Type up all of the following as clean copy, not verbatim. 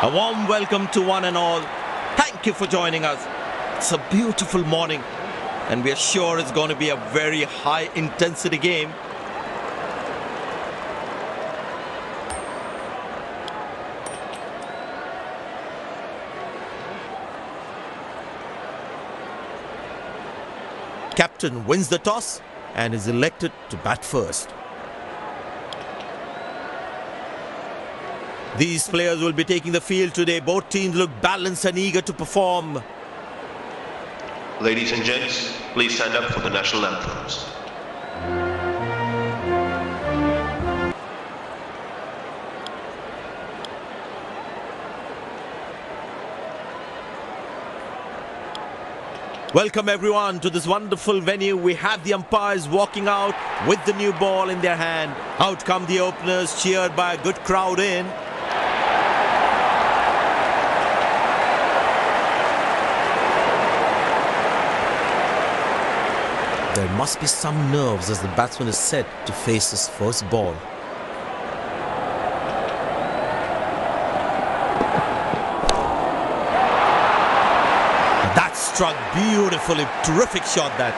A warm welcome to one and all. Thank you for joining us. It's a beautiful morning and we are sure it's going to be a very high intensity game. Captain wins the toss and is elected to bat first. These players will be taking the field today. Both teams look balanced and eager to perform. Ladies and gents, please stand up for the national anthems. Welcome everyone to this wonderful venue. We have the umpires walking out with the new ball in their hand. Out come the openers, cheered by a good crowd in. There must be some nerves as the batsman is set to face his first ball. That struck beautifully. Terrific shot that.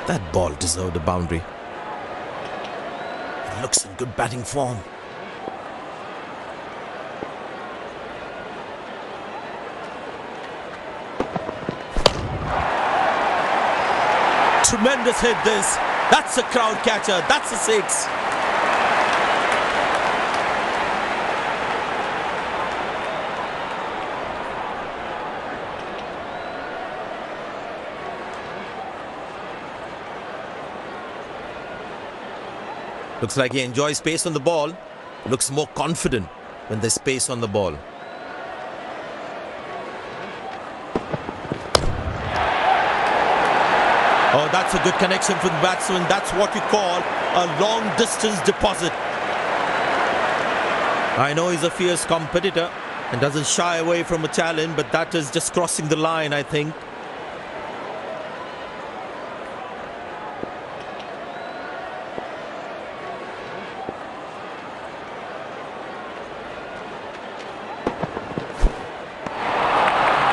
That ball deserved a boundary. Looks in good batting form. Tremendous hit this. That's a crowd catcher. That's a six. Looks like he enjoys space on the ball. Looks more confident when there's space on the ball. Oh, that's a good connection for the batsman. That's what you call a long distance deposit. I know he's a fierce competitor and doesn't shy away from a challenge, but that is just crossing the line, I think.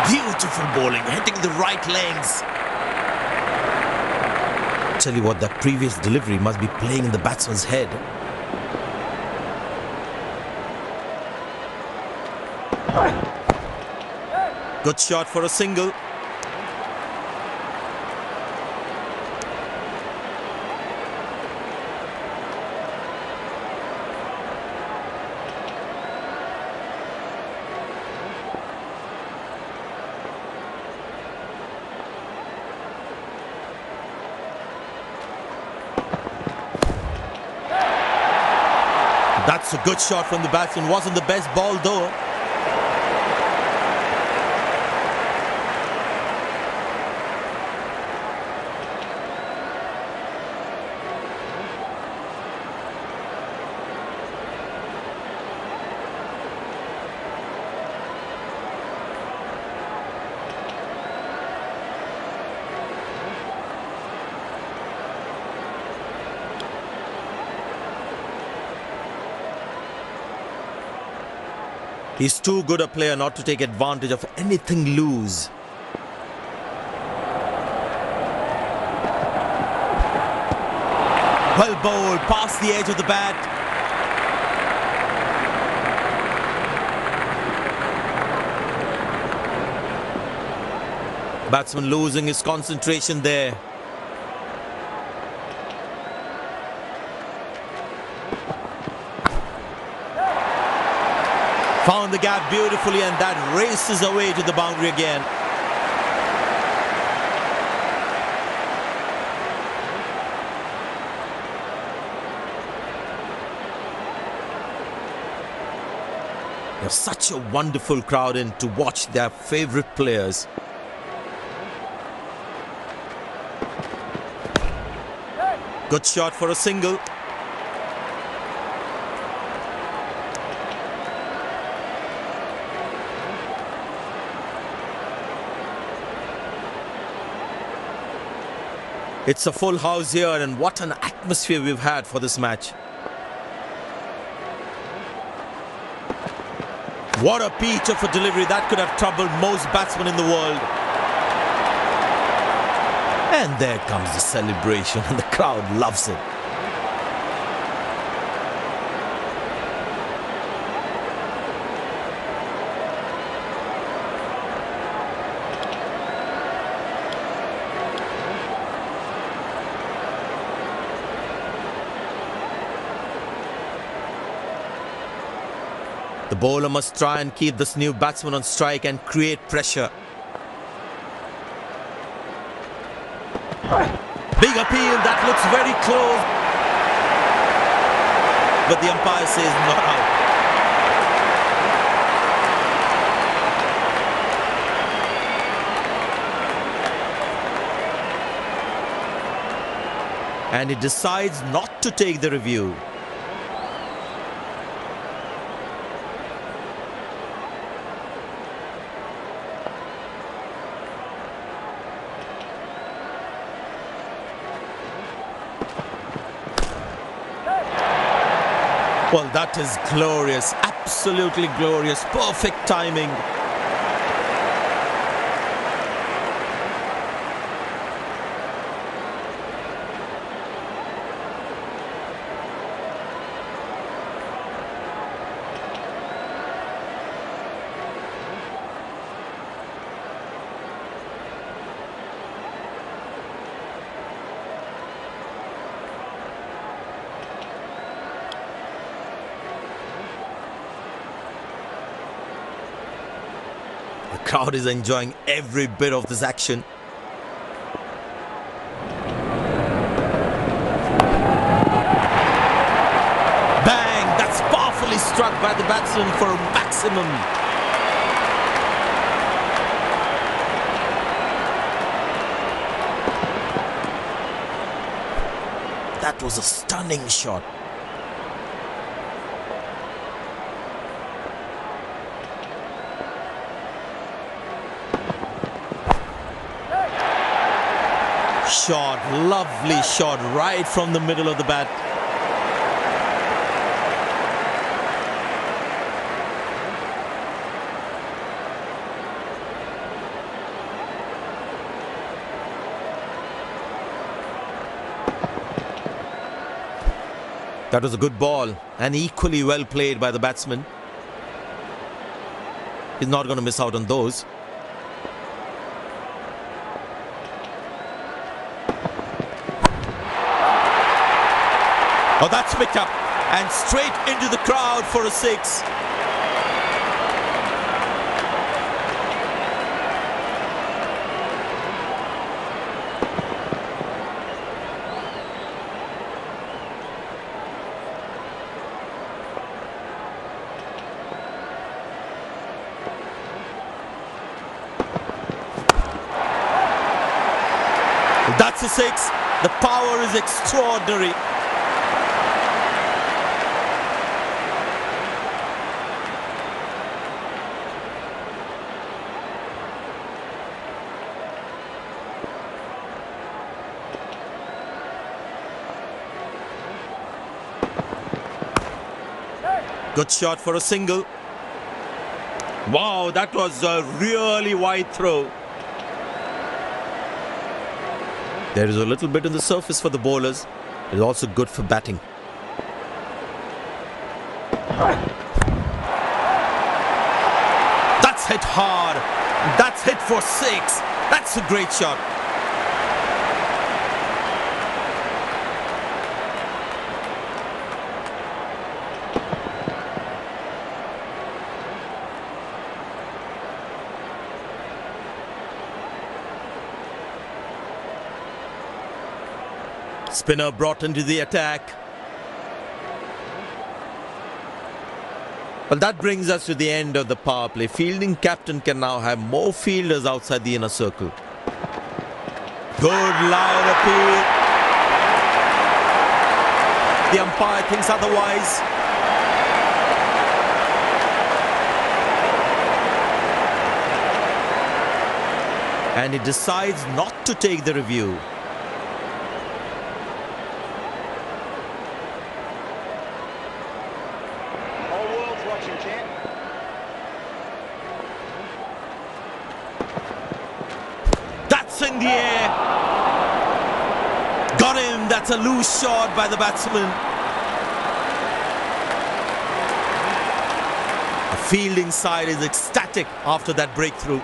Beautiful bowling, hitting the right legs. Tell you what, that previous delivery must be playing in the batsman's head. Good shot for a single. That's a good shot from the batsman. Wasn't the best ball though. He's too good a player not to take advantage of anything loose. Well bowled, past the edge of the bat. Batsman losing his concentration there. Found the gap beautifully and that races away to the boundary again. There's such a wonderful crowd in to watch their favorite players. Good shot for a single. It's a full house here, and what an atmosphere we've had for this match. What a peach of a delivery. That could have troubled most batsmen in the world. And there comes the celebration, and the crowd loves it. The bowler must try and keep this new batsman on strike and create pressure. Big appeal, that looks very close. But the umpire says not out. And he decides not to take the review. Well, that is glorious, absolutely glorious, perfect timing. The crowd is enjoying every bit of this action. Bang! That's powerfully struck by the batsman for a maximum. That was a stunning shot. Shot, lovely shot right from the middle of the bat. That was a good ball and equally well played by the batsman. He's not going to miss out on those. Oh, that's picked up and straight into the crowd for a six. That's a six. The power is extraordinary. Good shot for a single. Wow, that was a really wide throw. There is a little bit on the surface for the bowlers. It is also good for batting. That's hit hard. That's hit for six. That's a great shot. Spinner brought into the attack. Well, that brings us to the end of the power play. Fielding captain can now have more fielders outside the inner circle. Good loud appeal. The umpire thinks otherwise. And he decides not to take the review. in the air. Got him. That's a loose shot by the batsman. The fielding side is ecstatic after that breakthrough.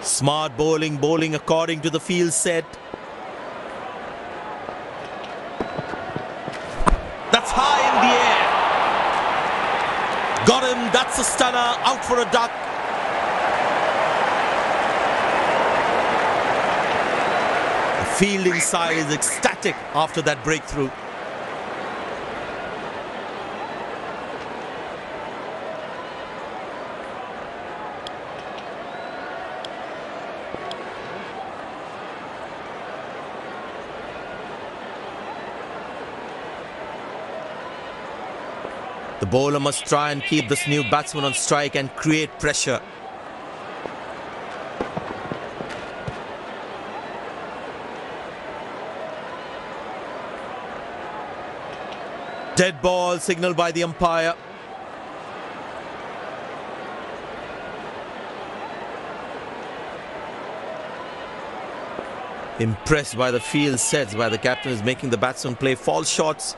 Smart bowling according to the field set. That's high in the air. Got him, that's a stunner, out for a duck. The fielding side is ecstatic after that breakthrough. The bowler must try and keep this new batsman on strike and create pressure. Dead ball signaled by the umpire. Impressed by the field sets by the captain is making the batsman play false shots.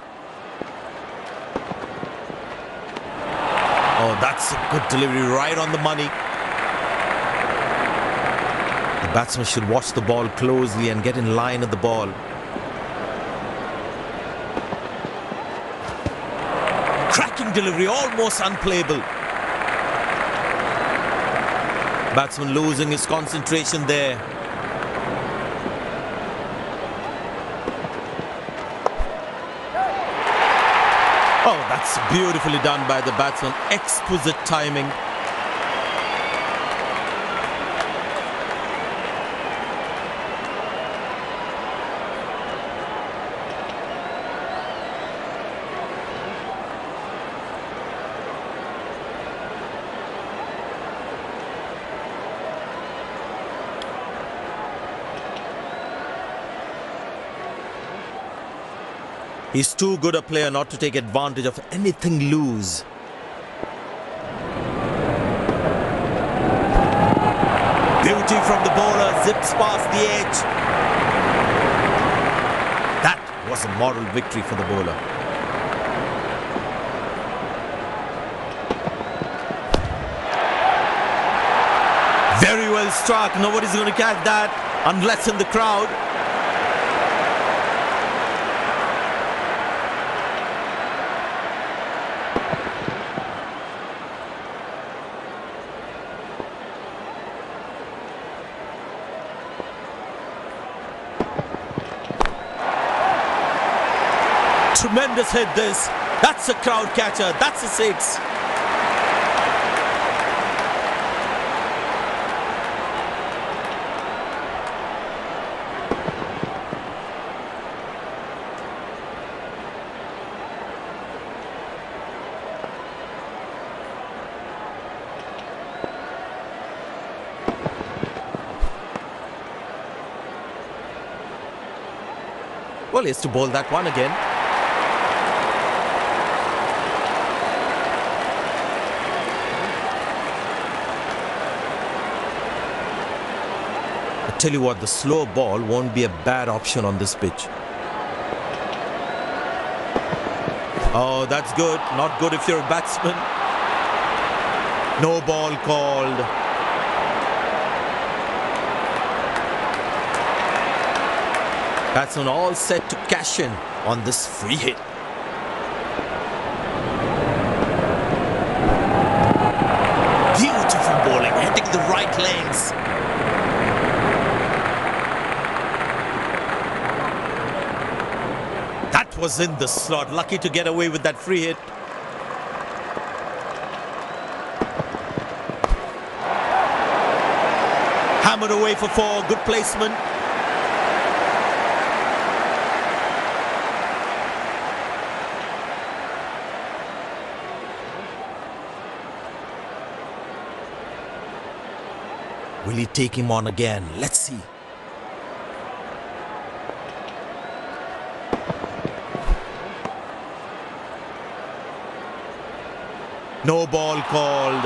Oh, that's a good delivery, right on the money. The batsman should watch the ball closely and get in line at the ball. Cracking delivery, almost unplayable. Batsman losing his concentration there. Oh, that's beautifully done by the batsman. Exquisite timing. He's too good a player not to take advantage of anything loose. Beauty from the bowler, zips past the edge. That was a moral victory for the bowler. Very well struck. Nobody's going to catch that unless in the crowd. Tremendous hit this. That's a crowd catcher. That's a six. Well, he has to bowl that one again. Tell you what, the slow ball won't be a bad option on this pitch. Oh, that's good. Not good if you're a batsman. No ball called. Batsman all set to cash in on this free hit. Beautiful bowling, hitting the right legs. Was in the slot, lucky to get away with that free hit. Hammered away for four, good placement. Will he take him on again? Let's see. No ball called.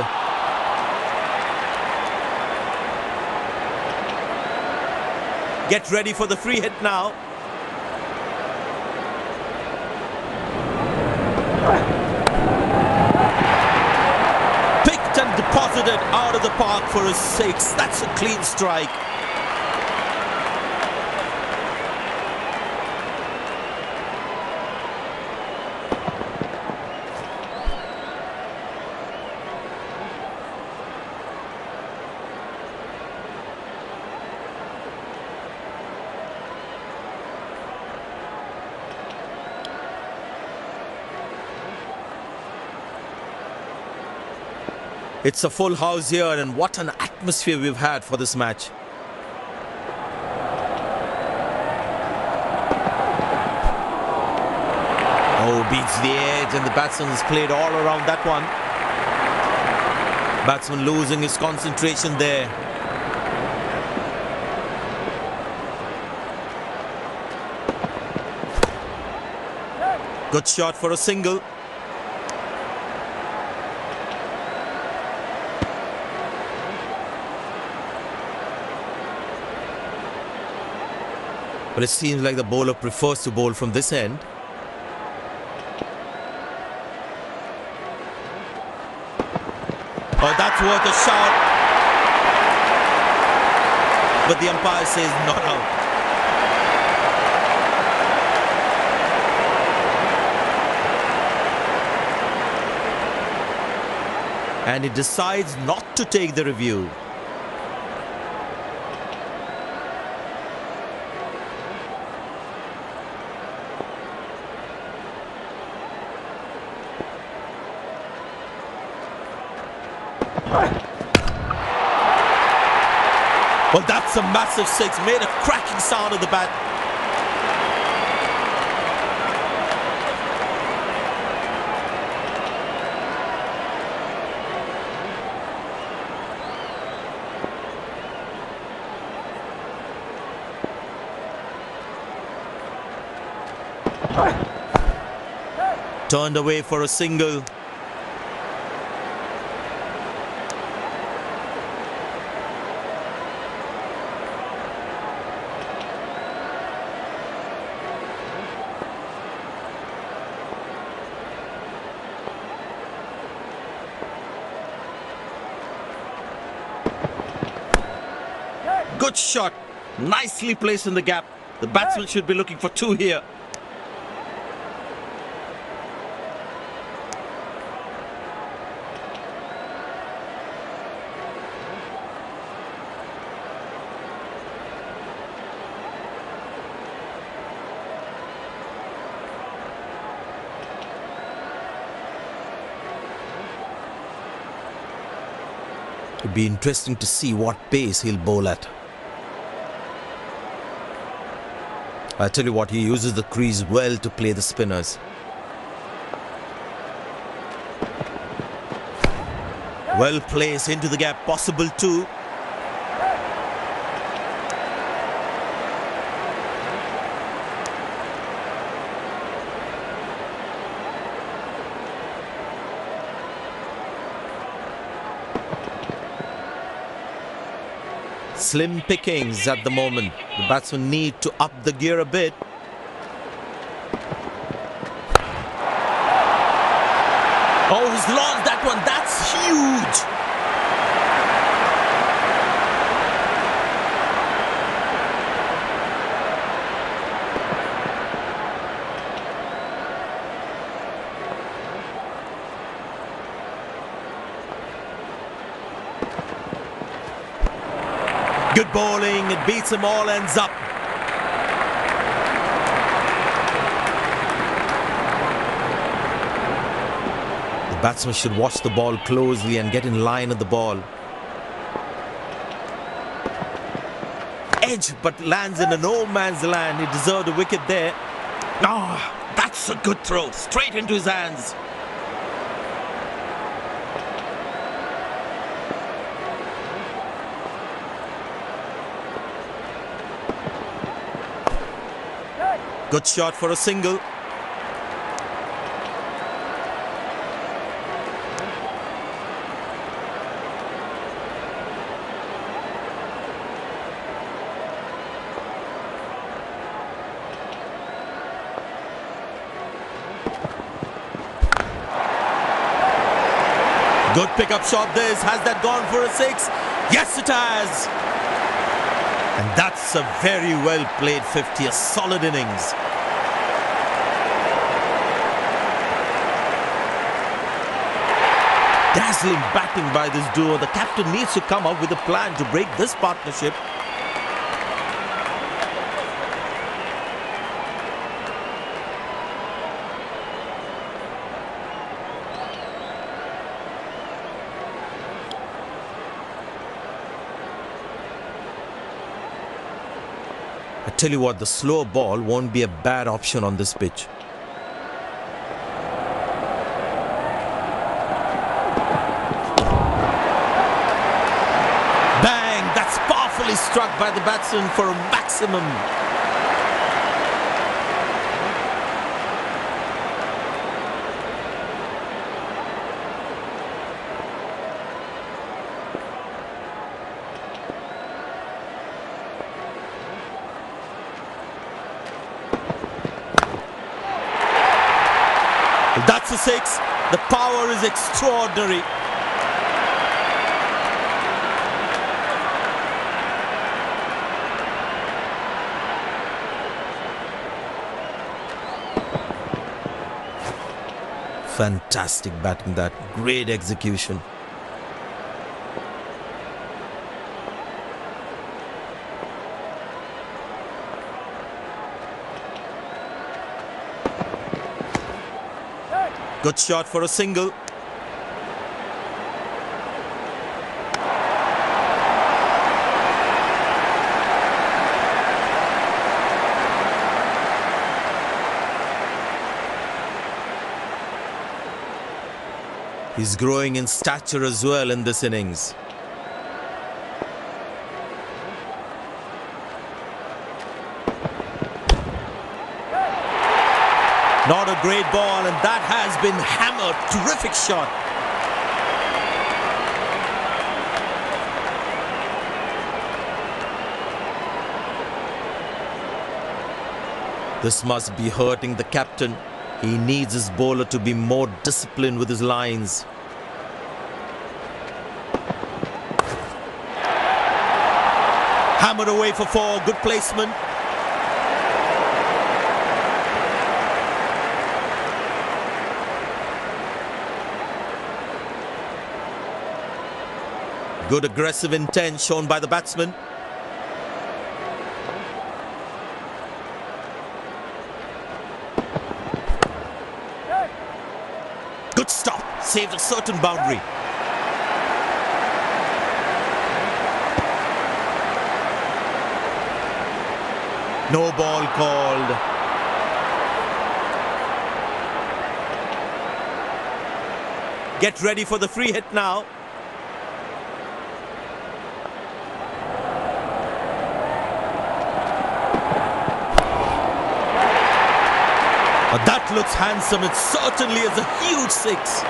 Get ready for the free hit now. Picked and deposited out of the park for a 6. That's a clean strike. It's a full house here, and what an atmosphere we've had for this match. Oh, beats the edge, and the batsman has played all around that one. Batsman losing his concentration there. Good shot for a single. But it seems like the bowler prefers to bowl from this end. Oh, that's worth a shot. But the umpire says not out. And he decides not to take the review. Well, that's a massive 6. Made a cracking sound of the bat. Turned away for a single. Good shot. Nicely placed in the gap. The batsman should be looking for 2 here. It'll be interesting to see what pace he'll bowl at. I tell you what, he uses the crease well to play the spinners. Well placed into the gap, possible 2. Slim pickings at the moment. The batsmen need to up the gear a bit. Oh, he's launched that one. That's huge. Good bowling, it beats them all, ends up. The batsman should watch the ball closely and get in line at the ball. Edge, but lands in a no man's land. He deserved a wicket there. Ah, that's a good throw, straight into his hands. Good shot for a single. Good pickup shot this. Has that gone for a 6? Yes, it has. And that's a very well played 50, a solid innings. Dazzling batting by this duo. The captain needs to come up with a plan to break this partnership. I tell you what, the slow ball won't be a bad option on this pitch. Bang! That's powerfully struck by the batsman for a maximum. That's a 6. The power is extraordinary. Fantastic batting that. Great execution. Good shot for a single. He's growing in stature as well in this innings. Not a great ball, and that has been hammered. Terrific shot. This must be hurting the captain. He needs his bowler to be more disciplined with his lines. Hammered away for 4. Good placement. Good aggressive intent shown by the batsman. Good stop. Saved a certain boundary. No ball called. Get ready for the free hit now. That looks handsome. It certainly is a huge 6.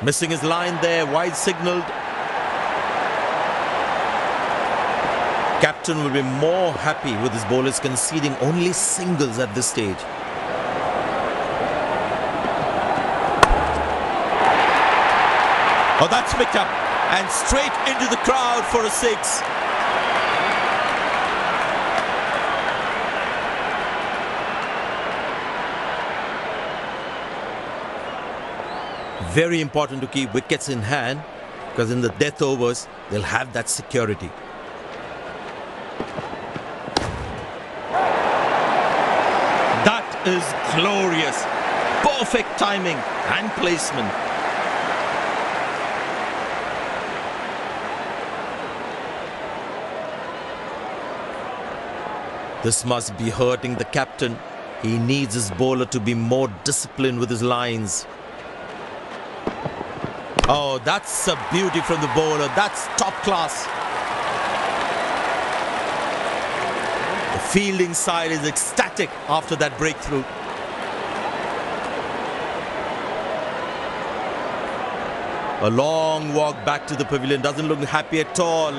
Missing his line there, wide signalled. Captain will be more happy with his bowlers conceding only singles at this stage. Oh, that's picked up and straight into the crowd for a 6. Very important to keep wickets in hand, because in the death overs, they'll have that security. is glorious. Perfect timing and placement. This must be hurting the captain. He needs his bowler to be more disciplined with his lines. Oh, that's a beauty from the bowler. That's top class. The fielding side is ecstatic after that breakthrough. A long walk back to the pavilion. Doesn't look happy at all.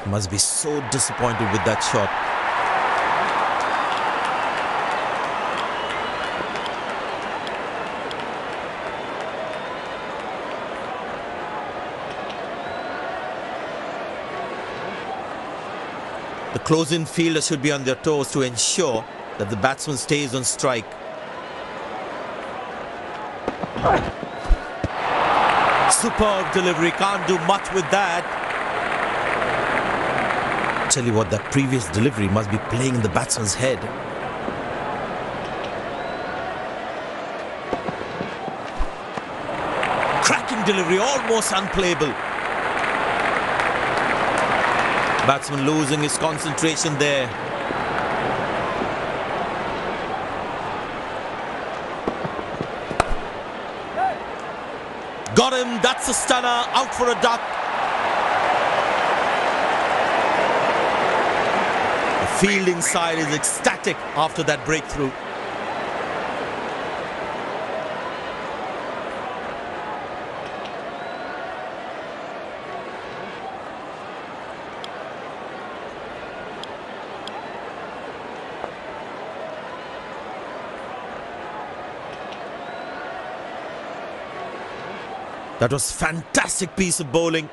Must be so disappointed with that shot. The close-in fielders should be on their toes to ensure that the batsman stays on strike. Superb delivery, can't do much with that. Tell you what, that previous delivery must be playing in the batsman's head. Cracking delivery, almost unplayable. Batsman losing his concentration there. Got him, that's a stunner, out for a duck. The fielding side is ecstatic after that breakthrough. That was a fantastic piece of bowling.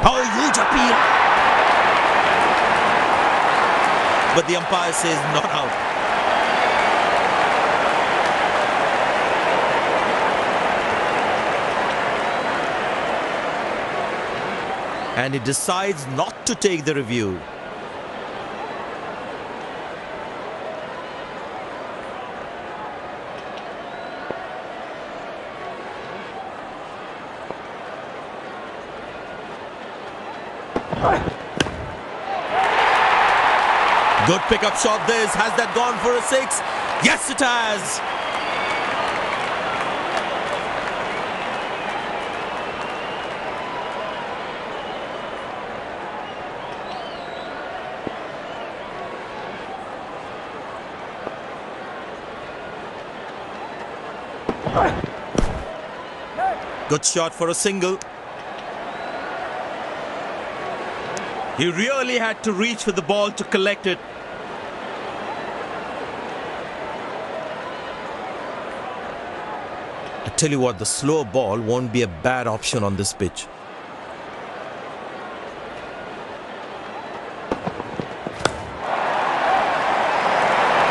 Oh, huge appeal. But the umpire says not out. And he decides not to take the review. Good pickup shot this. Has that gone for a six? Yes, it has. Good shot for a single. He really had to reach for the ball to collect it. I tell you what, the slow ball won't be a bad option on this pitch.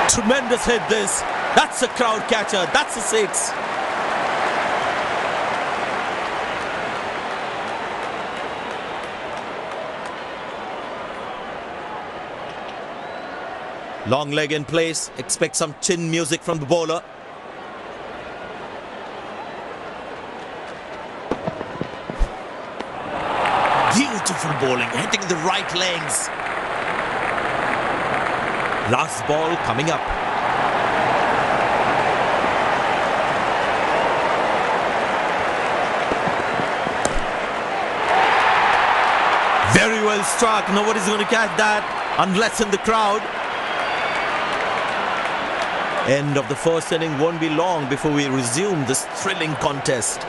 Tremendous hit this. That's a crowd catcher. That's a six. Long leg in place. Expect some chin music from the bowler. Beautiful bowling, hitting the right legs. Last ball coming up. Very well struck. Nobody's going to catch that unless in the crowd. End of the first inning won't be long before we resume this thrilling contest.